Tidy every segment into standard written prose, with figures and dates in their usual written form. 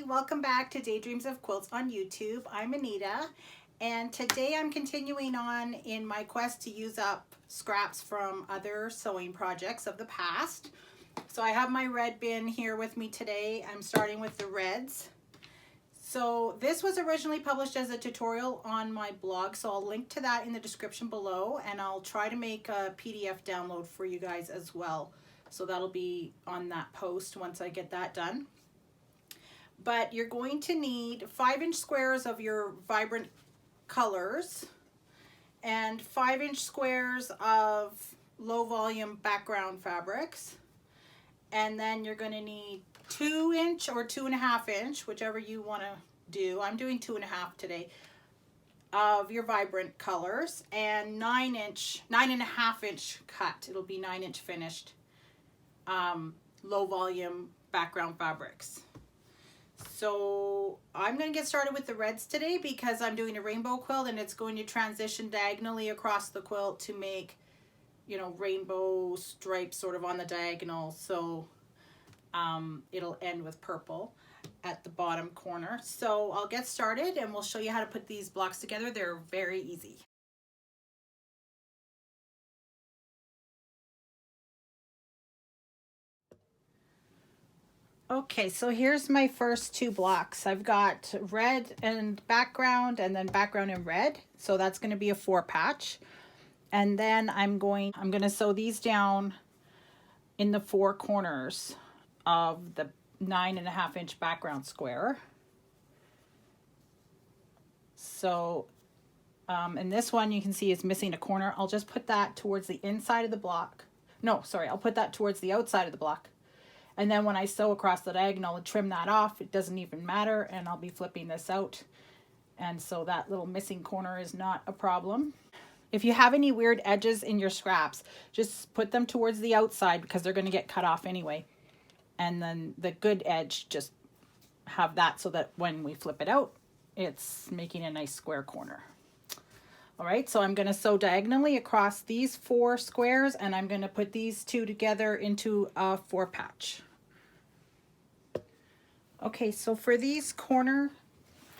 welcome back to Daydreams of Quilts on YouTube. I'm Anita, and today I'm continuing on in my quest to use up scraps from other sewing projects of the past. So I have my red bin here with me today. I'm starting with the reds. So this was originally published as a tutorial on my blog, so I'll link to that in the description below, and I'll try to make a PDF download for you guys as well. So that'll be on that post once I get that done. But you're going to need 5-inch squares of your vibrant colors and 5-inch squares of low volume background fabrics. And then you're going to need 2-inch or 2.5-inch, whichever you want to do. I'm doing 2.5 today, of your vibrant colors, and 9.5-inch cut. It'll be 9-inch finished low volume background fabrics. So I'm going to get started with the reds today because I'm doing a rainbow quilt and it's going to transition diagonally across the quilt to make, you know, rainbow stripes sort of on the diagonal. So it'll end with purple at the bottom corner. So I'll get started and we'll show you how to put these blocks together. They're very easy. Okay, so here's my first two blocks. I've got red and background and then background and red. So that's going to be a 4-patch. And then I'm going to sew these down in the 4 corners of the 9.5-inch background square. So, and this one you can see is missing a corner. I'll just put that towards the inside of the block. No, sorry, I'll put that towards the outside of the block. And then when I sew across the diagonal and trim that off, it doesn't even matter, and I'll be flipping this out. And so that little missing corner is not a problem. If you have any weird edges in your scraps, just put them towards the outside because they're going to get cut off anyway. And then the good edge, just have that so that when we flip it out, it's making a nice square corner. All right, so I'm going to sew diagonally across these 4 squares, and I'm going to put these 2 together into a 4-patch. Okay, so for these corner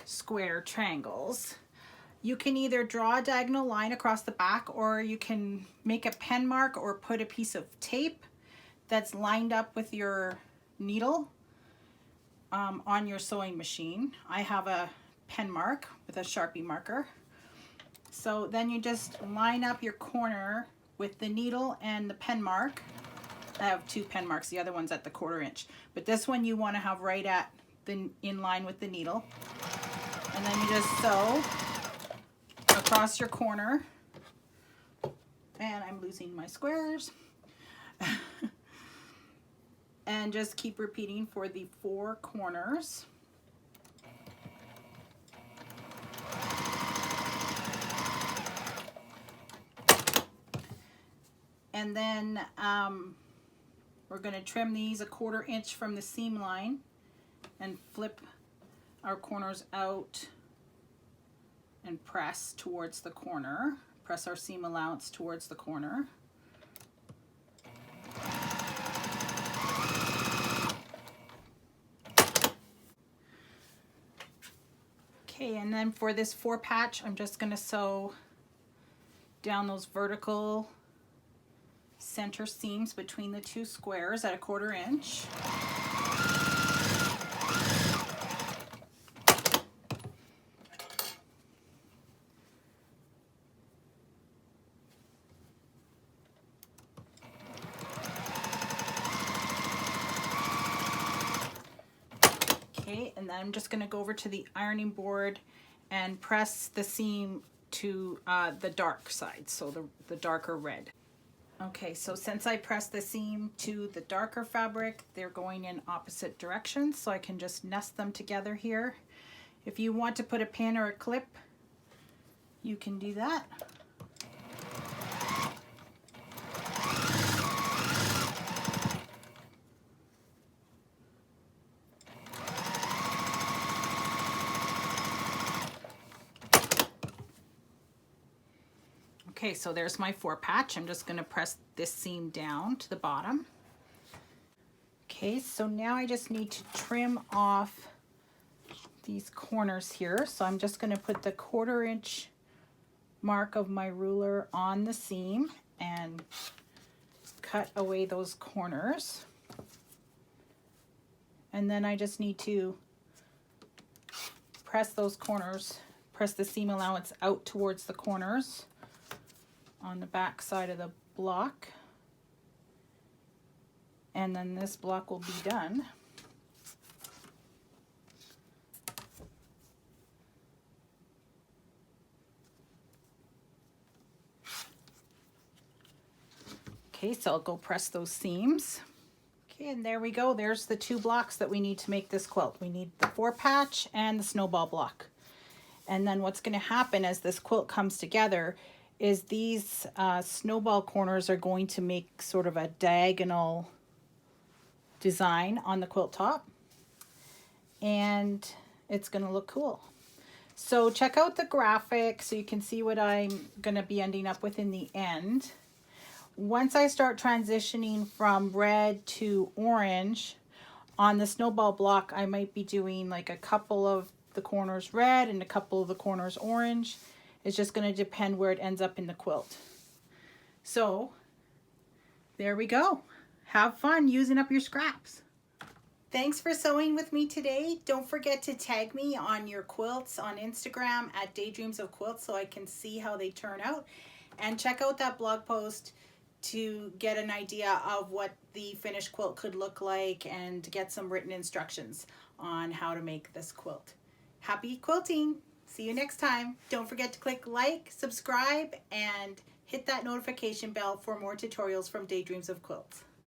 square triangles, you can either draw a diagonal line across the back, or you can make a pen mark or put a piece of tape that's lined up with your needle on your sewing machine. I have a pen mark with a Sharpie marker. So then you just line up your corner with the needle and the pen mark. I have 2 pen marks, the other one's at the 1/4 inch. But this one you want to have right at in line with the needle. And then you just sew across your corner. And I'm losing my squares. And just keep repeating for the 4 corners. And then we're going to trim these a 1/4 inch from the seam line and flip our corners out and press towards the corner. Press our seam allowance towards the corner. Okay, and then for this 4-patch, I'm just going to sew down those vertical center seams between the 2 squares at a 1/4 inch. Okay, and then I'm just going to go over to the ironing board and press the seam to the dark side, so the darker red. Okay, so since I pressed the seam to the darker fabric, they're going in opposite directions, so I can just nest them together here. If you want to put a pin or a clip, you can do that. Okay, so there's my 4-patch. I'm just going to press this seam down to the bottom. Okay, so now I just need to trim off these corners here. So I'm just going to put the 1/4 inch mark of my ruler on the seam and cut away those corners. And then I just need to press those corners, press the seam allowance out towards the corners on the back side of the block. And then this block will be done. Okay, so I'll go press those seams. Okay, and there we go. There's the 2 blocks that we need to make this quilt. We need the 4 patch and the snowball block. And then what's going to happen as this quilt comes together is these snowball corners are going to make sort of a diagonal design on the quilt top. And it's going to look cool. So check out the graphic so you can see what I'm going to be ending up with in the end. Once I start transitioning from red to orange on the snowball block, I might be doing like a couple of the corners red and a couple of the corners orange. It's just going to depend where it ends up in the quilt. So there we go. Have fun using up your scraps. Thanks for sewing with me today. Don't forget to tag me on your quilts on Instagram at Daydreams of Quilts so I can see how they turn out. And check out that blog post to get an idea of what the finished quilt could look like and get some written instructions on how to make this quilt. Happy quilting! See you next time. Don't forget to click like, subscribe, and hit that notification bell for more tutorials from Daydreams of Quilts.